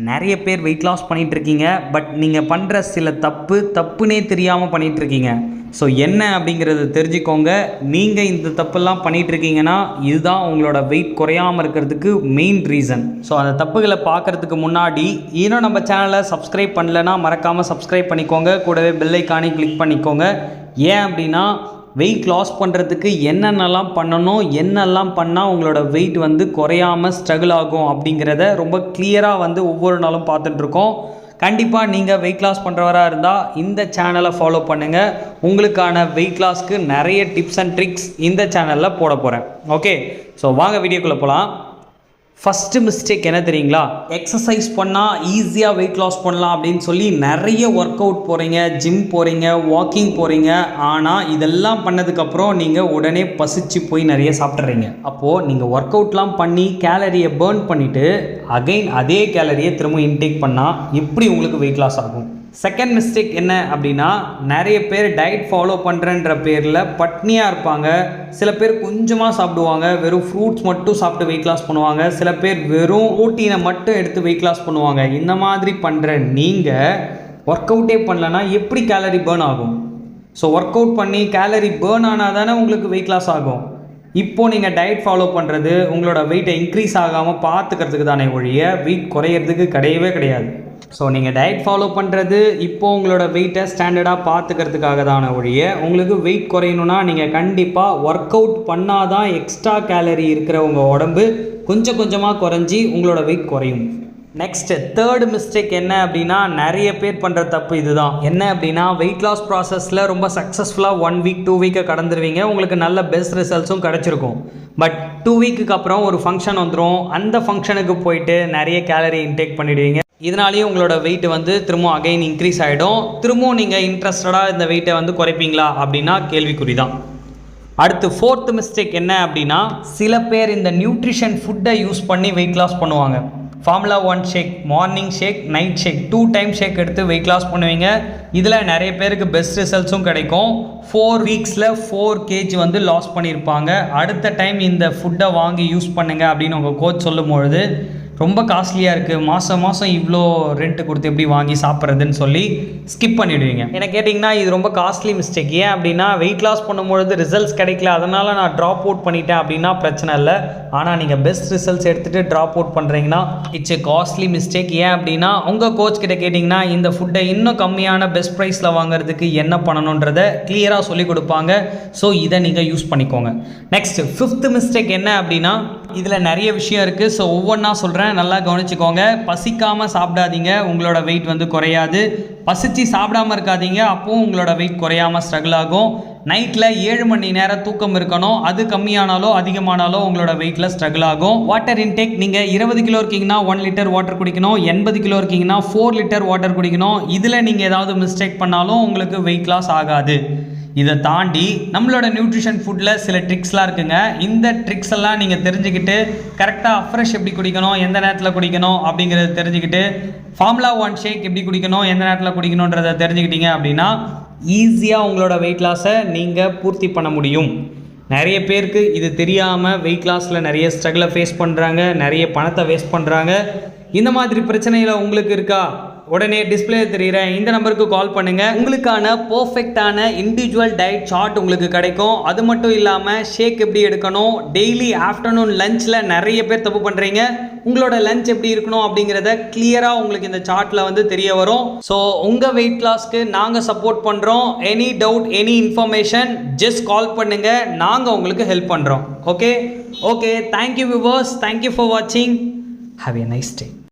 நிறைய பேர் weight loss பண்ணிகிட்ருக்கீங்க. பட் நீங்கள் பண்ணுற சில தப்புனே தெரியாமல் பண்ணிகிட்ருக்கீங்க. ஸோ என்ன அப்படிங்கிறது தெரிஞ்சுக்கோங்க. நீங்கள் இந்த தப்பெல்லாம் பண்ணிகிட்ருக்கீங்கன்னா இதுதான் உங்களோட வெயிட் குறையாமல் இருக்கிறதுக்கு மெயின் ரீசன். ஸோ அந்த தப்புகளை பார்க்குறதுக்கு முன்னாடி இன்னும் நம்ம சேனலை சப்ஸ்கிரைப் பண்ணலைன்னா மறக்காமல் சப்ஸ்கிரைப் பண்ணிக்கோங்க. கூடவே பெல் ஐக்கானை கிளிக் பண்ணிக்கோங்க. ஏன் அப்படின்னா வெயிட் லாஸ் பண்ணுறதுக்கு என்னென்னலாம் பண்ணணும், என்னெல்லாம் பண்ணால் உங்களோட வெயிட் குறையாமல் ஸ்ட்ரகிள் ஆகும் அப்படிங்கிறத ரொம்ப கிளியராக ஒவ்வொரு நாளும் பார்த்துட்ருக்கோம். கண்டிப்பாக நீங்கள் வெயிட் லாஸ் பண்ணுறவராக இருந்தால் இந்த சேனலை ஃபாலோ பண்ணுங்கள். உங்களுக்கான வெயிட் லாஸ்க்கு நிறைய டிப்ஸ் அண்ட் ட்ரிக்ஸ் இந்த சேனலில் போட போகிறேன். ஓகே, ஸோ வாங்க வீடியோக்குள்ளே போகலாம். ஃபஸ்ட்டு மிஸ்டேக் என்ன தெரியுங்களா? எக்ஸசைஸ் பண்ணால் ஈஸியாக வெயிட் லாஸ் பண்ணலாம் அப்படின்னு சொல்லி நிறைய ஒர்க் அவுட் போகிறீங்க, ஜிம் போகிறீங்க, வாக்கிங் போகிறீங்க. ஆனால் இதெல்லாம் பண்ணதுக்கப்புறம் நீங்கள் உடனே பசிச்சு போய் நிறைய சாப்பிட்றீங்க. அப்போது நீங்கள் ஒர்க் அவுட்லாம் பண்ணி கேலரியை பேர்ன் பண்ணிவிட்டு அகைன் அதே கேலரியை திரும்ப இன்டேக் பண்ணால் எப்படி உங்களுக்கு வெயிட் லாஸ் ஆகும்? செகண்ட் மிஸ்டேக் என்ன அப்படின்னா, நிறைய பேர் டயட் ஃபாலோ பண்ணுறன்ற பேரில் பட்னியாக இருப்பாங்க. சில பேர் கொஞ்சமாக சாப்பிடுவாங்க, வெறும் ஃப்ரூட்ஸ் மட்டும் சாப்பிட்டு வெயிட் லாஸ் பண்ணுவாங்க. சில பேர் வெறும் ப்ரோட்டீனை மட்டும் எடுத்து வெயிட் லாஸ் பண்ணுவாங்க. இந்த மாதிரி பண்ணுற நீங்கள் ஒர்க் அவுட்டே பண்ணலன்னா எப்படி கேலரி பேர்ன் ஆகும்? ஸோ ஒர்க் அவுட் பண்ணி கேலரி பேர்ன் ஆனால் தானே உங்களுக்கு வெயிட் லாஸ் ஆகும். இப்போது நீங்கள் டயட் ஃபாலோ பண்ணுறது உங்களோட வெயிட்டை இன்க்ரீஸ் ஆகாமல் பார்த்துக்கிறதுக்கு தானே ஒழிய வெயிட் குறையிறதுக்கு கிடையாது. ஸோ நீங்கள் டயட் ஃபாலோ பண்ணுறது இப்போது உங்களோட வெயிட்டை ஸ்டாண்டர்டாக பார்த்துக்கிறதுக்காக தானே ஒழிய உங்களுக்கு வெயிட் குறையணுன்னா நீங்கள் கண்டிப்பாக ஒர்க் அவுட் பண்ணால் தான் எக்ஸ்ட்ரா கேலரி இருக்கிற உங்கள் உடம்பு கொஞ்சம் கொஞ்சமாக குறைஞ்சி உங்களோட வெயிட் குறையும். நெக்ஸ்ட்டு தேர்டு மிஸ்டேக் என்ன அப்படின்னா, நிறைய பேர் பண்ணுற தப்பு இதுதான். என்ன அப்படின்னா, வெயிட் லாஸ் ப்ராசஸில் ரொம்ப சக்ஸஸ்ஃபுல்லாக 1 வீக் 2 வீக்கை கடந்துருவீங்க. உங்களுக்கு நல்ல பெஸ்ட் ரிசல்ட்ஸும் கிடச்சிருக்கும். பட் 2 வீக்குக்கு அப்புறம் ஒரு ஃபங்க்ஷன் வந்துடும். அந்த ஃபங்க்ஷனுக்கு போயிட்டு நிறைய கேலரி இன்டேக் பண்ணிவிடுவீங்க. இதனாலேயே உங்களோட வெயிட் திரும்ப அகைன் இன்க்ரீஸ் ஆகிடும். திரும்பவும் நீங்கள் இன்ட்ரெஸ்டடாக இந்த வெயிட்டை குறைப்பீங்களா அப்படின்னா கேள்விக்குறி தான். அடுத்து ஃபோர்த்து மிஸ்டேக் என்ன அப்படின்னா, சில பேர் இந்த நியூட்ரிஷன் ஃபுட்டை யூஸ் பண்ணி வெயிட் லாஸ் பண்ணுவாங்க. ஃபார்முலா 1 ஷேக், மார்னிங் ஷேக், நைட் ஷேக், 2 டைம் ஷேக் எடுத்து வெயிட் லாஸ் பண்ணுவீங்க. இதில் நிறைய பேருக்கு பெஸ்ட் ரிசல்ட்ஸும் கிடைக்கும். 4 வீக்ஸில் 4 kg லாஸ் பண்ணியிருப்பாங்க. அடுத்த டைம் இந்த ஃபுட்டை வாங்கி யூஸ் பண்ணுங்கள் அப்படின்னு உங்கள் கோச் சொல்லும்பொழுது ரொம்ப காஸ்ட்லியாக இருக்குது, மாதம் இவ்வளோ ரெண்ட்டு கொடுத்து எப்படி வாங்கி சாப்பிட்றதுன்னு சொல்லி ஸ்கிப் பண்ணிவிடுவீங்க. என்ன கேட்டிங்கன்னா இது ரொம்ப காஸ்ட்லி மிஸ்டேக். ஏன் அப்படின்னா வெயிட் லாஸ் பண்ணும்பொழுது ரிசல்ட்ஸ் கிடைக்கல, அதனால் நான் ட்ராப் அவுட் பண்ணிட்டேன் அப்படின்னா பிரச்சனை இல்லை. ஆனால் நீங்கள் பெஸ்ட் ரிசல்ட்ஸ் எடுத்துகிட்டு ட்ராப் அவுட் பண்ணுறீங்கன்னா இட்ஸ் எ காஸ்ட்லி மிஸ்டேக். ஏன் அப்படின்னா உங்கள் கோச் கிட்ட கேட்டிங்கன்னா இந்த ஃபுட்டை இன்னும் கம்மியான பெஸ்ட் ப்ரைஸில் வாங்குறதுக்கு என்ன பண்ணணுன்றதை கிளியராக சொல்லிக் கொடுப்பாங்க. ஸோ இதை நீங்கள் யூஸ் பண்ணிக்கோங்க. நெக்ஸ்ட் 5th மிஸ்டேக் என்ன அப்படின்னா, இதில் நிறைய விஷயம் இருக்குது. ஸோ ஒவ்வொன்றா சொல்கிறேன், நல்லா கவனிச்சுக்கோங்க. பசிக்காமல் சாப்பிடாதீங்க, உங்களோட வெயிட் குறையாது. பசிச்சு சாப்பிடாமல் இருக்காதீங்க, அப்போவும் உங்களோட வெயிட் குறையாமல் ஸ்ட்ரகிள் ஆகும். நைட்டில் 7 மணி நேரம் தூக்கம் இருக்கணும். அது கம்மியானாலோ அதிகமானாலோ உங்களோட வெயிட்டில் ஸ்ட்ரகிள் ஆகும். வாட்டர் இன்டேக், நீங்கள் 20 கிலோ இருக்கீங்கன்னா 1 லிட்டர் வாட்டர் குடிக்கணும். 80 கிலோ இருக்கீங்கன்னா 4 லிட்டர் வாட்டர் குடிக்கணும். இதில் நீங்கள் ஏதாவது மிஸ்டேக் பண்ணாலும் உங்களுக்கு வெயிட் லாஸ் ஆகாது. இதை தாண்டி நம்மளோட நியூட்ரிஷன் ஃபுட்டில் சில ட்ரிக்ஸ்லாம் இருக்குங்க. இந்த ட்ரிக்ஸ் எல்லாம் நீங்கள் தெரிஞ்சுக்கிட்டு கரெக்டாக ஃப்ரெஷ் எப்படி குடிக்கணும், எந்த நேரத்தில் குடிக்கணும் அப்படிங்கிறத தெரிஞ்சுக்கிட்டு, ஃபார்முலா 1 ஷேக் எப்படி குடிக்கணும், எந்த நேரத்தில் குடிக்கணுன்றதை தெரிஞ்சுக்கிட்டீங்க அப்படின்னா ஈஸியாக உங்களோட வெயிட் லாஸை நீங்கள் பூர்த்தி பண்ண முடியும். நிறைய பேருக்கு இது தெரியாமல் வெயிட் லாஸில் நிறைய ஸ்ட்ரகிளை ஃபேஸ் பண்ணுறாங்க, நிறைய பணத்தை வேஸ்ட் பண்ணுறாங்க. இந்த மாதிரி பிரச்சனையில் உங்களுக்கு இருக்கா? உடனே டிஸ்பிளே தெரிகிற இந்த நம்பருக்கு கால் பண்ணுங்கள். உங்களுக்கான பர்ஃபெக்டான இண்டிவிஜுவல் டயட் சார்ட் உங்களுக்கு கிடைக்கும். அது மட்டும் இல்லாமல் ஷேக் எப்படி எடுக்கணும், டெய்லி ஆஃப்டர்நூன் லஞ்சில் நிறைய பேர் தப்பு பண்ணுறீங்க, உங்களோட லஞ்ச் எப்படி இருக்கணும் அப்படிங்கிறத கிளியராக உங்களுக்கு இந்த சார்ட்டில் தெரிய வரும். ஸோ உங்கள் வெயிட் லாஸ்க்கு நாங்கள் சப்போர்ட் பண்ணுறோம். Any doubt, any information just call பண்ணுங்கள், நாங்கள் உங்களுக்கு ஹெல்ப் பண்ணுறோம். Okay, thank you viewers, thank you for வாட்சிங். Have a nice day.